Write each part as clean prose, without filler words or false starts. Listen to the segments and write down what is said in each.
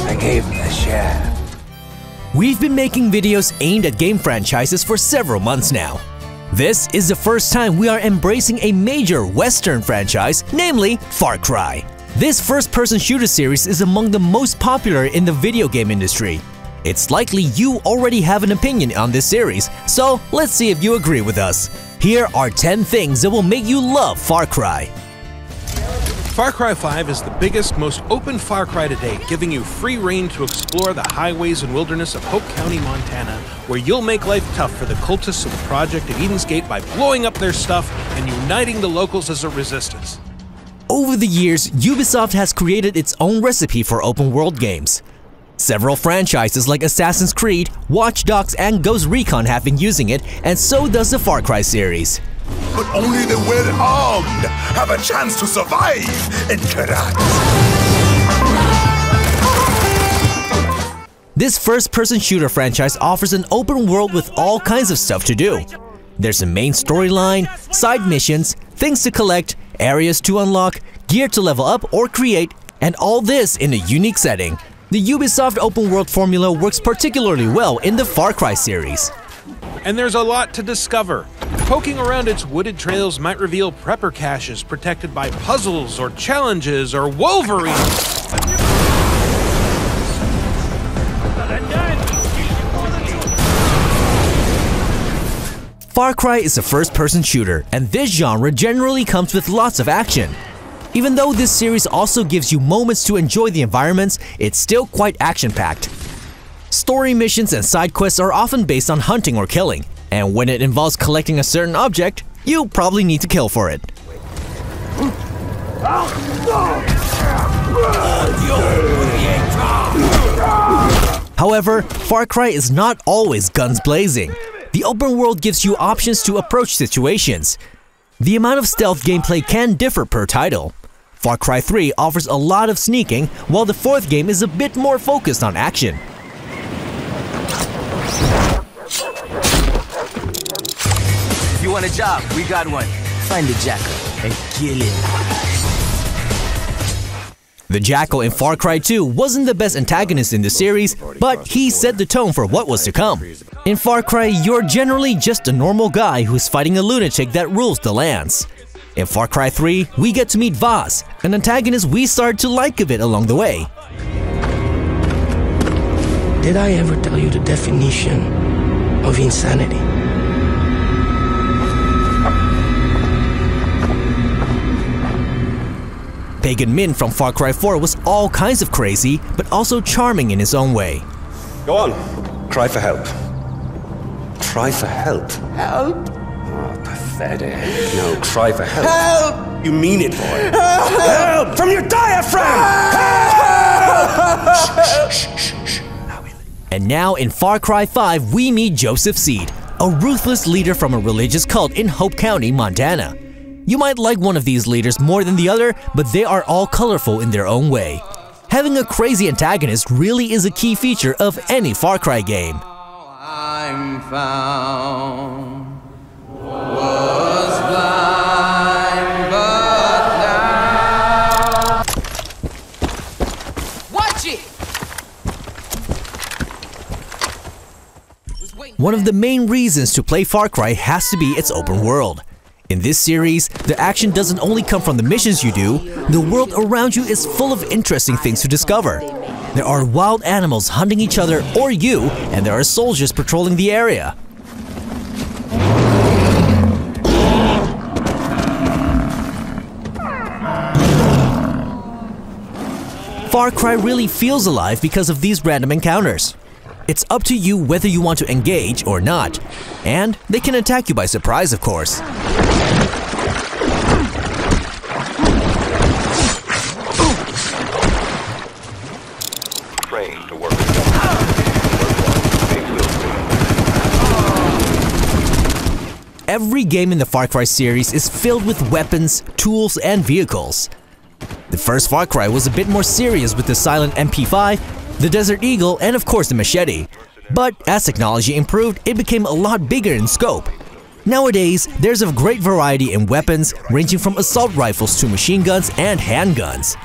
I gave him the shaft. We've been making videos aimed at game franchises for several months now. This is the first time we are embracing a major Western franchise, namely Far Cry. This first-person shooter series is among the most popular in the video game industry. It's likely you already have an opinion on this series, so let's see if you agree with us. Here are 10 things that will make you love Far Cry. Far Cry 5 is the biggest, most open Far Cry to date, giving you free reign to explore the highways and wilderness of Hope County, Montana, where you'll make life tough for the cultists of the Project at Eden's Gate by blowing up their stuff and uniting the locals as a resistance. Over the years, Ubisoft has created its own recipe for open-world games. Several franchises like Assassin's Creed, Watch Dogs, and Ghost Recon have been using it, and so does the Far Cry series. But only the well-armed have a chance to survive in Karat. This first-person shooter franchise offers an open world with all kinds of stuff to do. There's a main storyline, side missions, things to collect, areas to unlock, gear to level up or create, and all this in a unique setting. The Ubisoft open world formula works particularly well in the Far Cry series. And there's a lot to discover. Poking around its wooded trails might reveal prepper caches protected by puzzles or challenges or wolverines. Far Cry is a first-person shooter, and this genre generally comes with lots of action. Even though this series also gives you moments to enjoy the environments, it's still quite action-packed. Story missions and side quests are often based on hunting or killing, and when it involves collecting a certain object, you probably need to kill for it. However, Far Cry is not always guns blazing. The open world gives you options to approach situations. The amount of stealth gameplay can differ per title. Far Cry 3 offers a lot of sneaking, while the fourth game is a bit more focused on action. If you want a job, we got one. Find the jackal and kill him. The Jackal in Far Cry 2 wasn't the best antagonist in the series, but he set the tone for what was to come. In Far Cry, you're generally just a normal guy who's fighting a lunatic that rules the lands. In Far Cry 3, we get to meet Vaz, an antagonist we start to like a bit along the way. Did I ever tell you the definition of insanity? Pagan Min from Far Cry 4 was all kinds of crazy, but also charming in his own way. Go on, cry for help. Cry for help. Help! Oh, pathetic. No, cry for help. Help! You mean it, boy. Help! From your diaphragm! Help! Shh, shh, shh, shh. And now in Far Cry 5, we meet Joseph Seed, a ruthless leader from a religious cult in Hope County, Montana. You might like one of these leaders more than the other, but they are all colorful in their own way. Having a crazy antagonist really is a key feature of any Far Cry game. I'm found, was blind, but now. Watch it! One of the main reasons to play Far Cry has to be its open world. In this series, the action doesn't only come from the missions you do, the world around you is full of interesting things to discover. There are wild animals hunting each other or you, and there are soldiers patrolling the area. Far Cry really feels alive because of these random encounters. It's up to you whether you want to engage or not, and they can attack you by surprise, of course. Train to work. Every game in the Far Cry series is filled with weapons, tools, and vehicles. The first Far Cry was a bit more serious with the silent MP5, the Desert Eagle, and of course the machete. But as technology improved, it became a lot bigger in scope. Nowadays, there's a great variety in weapons, ranging from assault rifles to machine guns and handguns.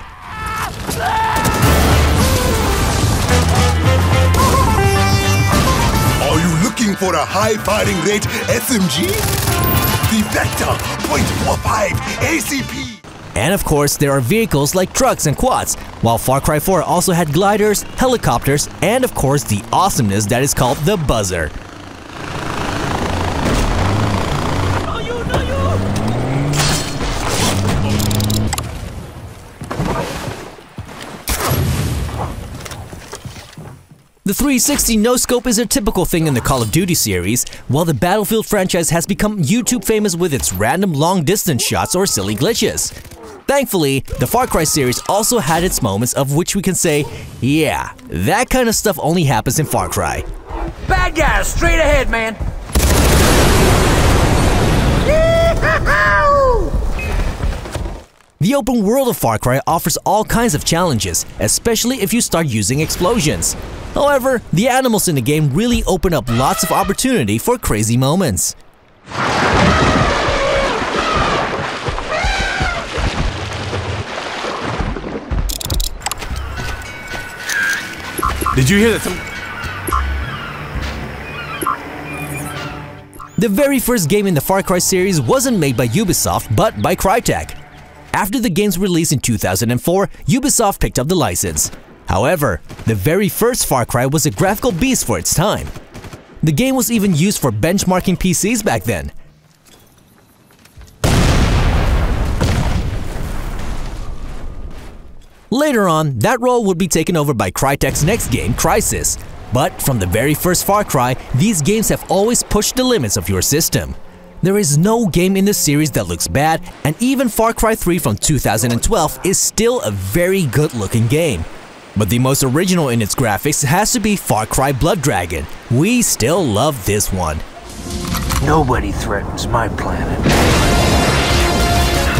for a high firing rate SMG? The Vector .45 ACP. And of course, there are vehicles like trucks and quads, while Far Cry 4 also had gliders, helicopters, and of course the awesomeness that is called the Buzzer. The 360 no-scope is a typical thing in the Call of Duty series, while the Battlefield franchise has become YouTube famous with its random long-distance shots or silly glitches. Thankfully, the Far Cry series also had its moments of which we can say, yeah, that kind of stuff only happens in Far Cry. Bad guys, straight ahead, man. The open world of Far Cry offers all kinds of challenges, especially if you start using explosions. However, the animals in the game really open up lots of opportunity for crazy moments. Did you hear that? The very first game in the Far Cry series wasn't made by Ubisoft, but by Crytek. After the game's release in 2004, Ubisoft picked up the license. However, the very first Far Cry was a graphical beast for its time. The game was even used for benchmarking PCs back then. Later on, that role would be taken over by Crytek's next game, Crysis. But from the very first Far Cry, these games have always pushed the limits of your system. There is no game in the series that looks bad, and even Far Cry 3 from 2012 is still a very good-looking game. But the most original in its graphics has to be Far Cry Blood Dragon. We still love this one. Nobody threatens my planet.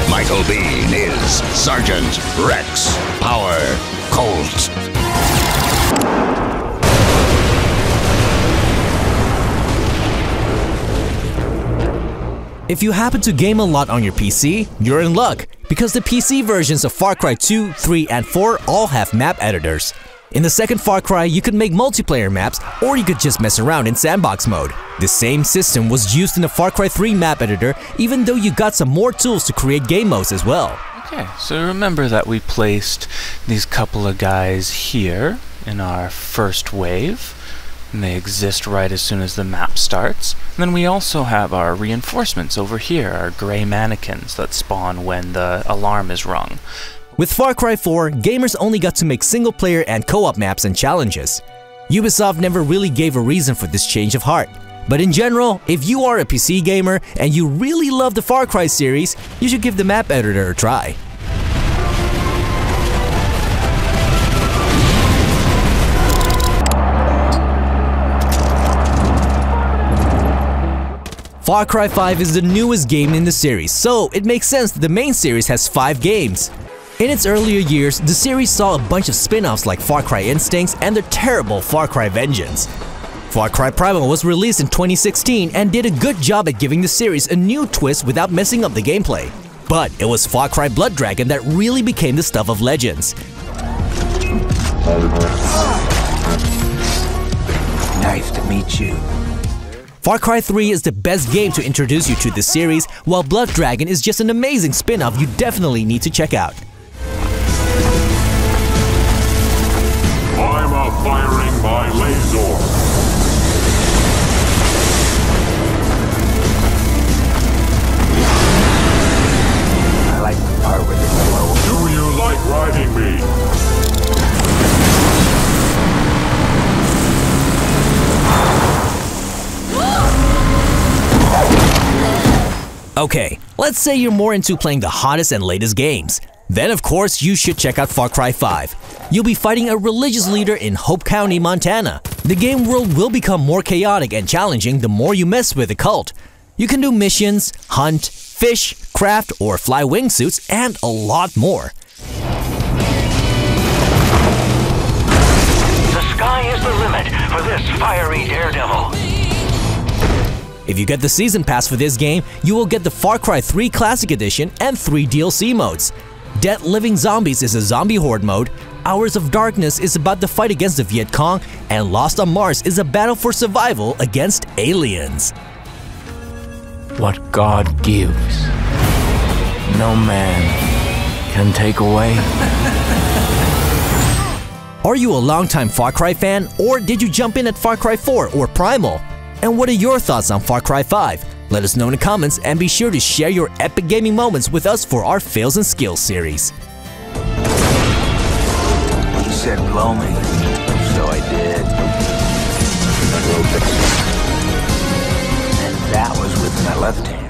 Michael Biehn is Sergeant Rex Power Colt. If you happen to game a lot on your PC, you're in luck, because the PC versions of Far Cry 2, 3, and 4 all have map editors. In the second Far Cry, you could make multiplayer maps, or you could just mess around in sandbox mode. The same system was used in the Far Cry 3 map editor, even though you got some more tools to create game modes as well. Okay, so remember that we placed these couple of guys here in our first wave. And they exist right as soon as the map starts. And then we also have our reinforcements over here, our gray mannequins that spawn when the alarm is rung. With Far Cry 4, gamers only got to make single-player and co-op maps and challenges. Ubisoft never really gave a reason for this change of heart. But in general, if you are a PC gamer and you really love the Far Cry series, you should give the map editor a try. Far Cry 5 is the newest game in the series, so it makes sense that the main series has 5 games. In its earlier years, the series saw a bunch of spin-offs like Far Cry Instincts and the terrible Far Cry Vengeance. Far Cry Primal was released in 2016 and did a good job at giving the series a new twist without messing up the gameplay. But it was Far Cry Blood Dragon that really became the stuff of legends. Nice to meet you. Far Cry 3 is the best game to introduce you to this series, while Blood Dragon is just an amazing spin-off you definitely need to check out. I'm firing my laser. I like the part where they blow. Do you like riding me? Okay, let's say you're more into playing the hottest and latest games. Then of course you should check out Far Cry 5. You'll be fighting a religious leader in Hope County, Montana. The game world will become more chaotic and challenging the more you mess with the cult. You can do missions, hunt, fish, craft, or fly wingsuits, and a lot more. The sky is the limit for this fiery daredevil. If you get the Season Pass for this game, you will get the Far Cry 3 Classic Edition and 3 DLC modes. Dead Living Zombies is a zombie horde mode, Hours of Darkness is about the fight against the Viet Cong, and Lost on Mars is a battle for survival against aliens. What God gives, no man can take away. Are you a longtime Far Cry fan, or did you jump in at Far Cry 4 or Primal? And what are your thoughts on Far Cry 5? Let us know in the comments, and be sure to share your epic gaming moments with us for our Fails and Skills series. He said blow me, so I did. And that was with my left hand.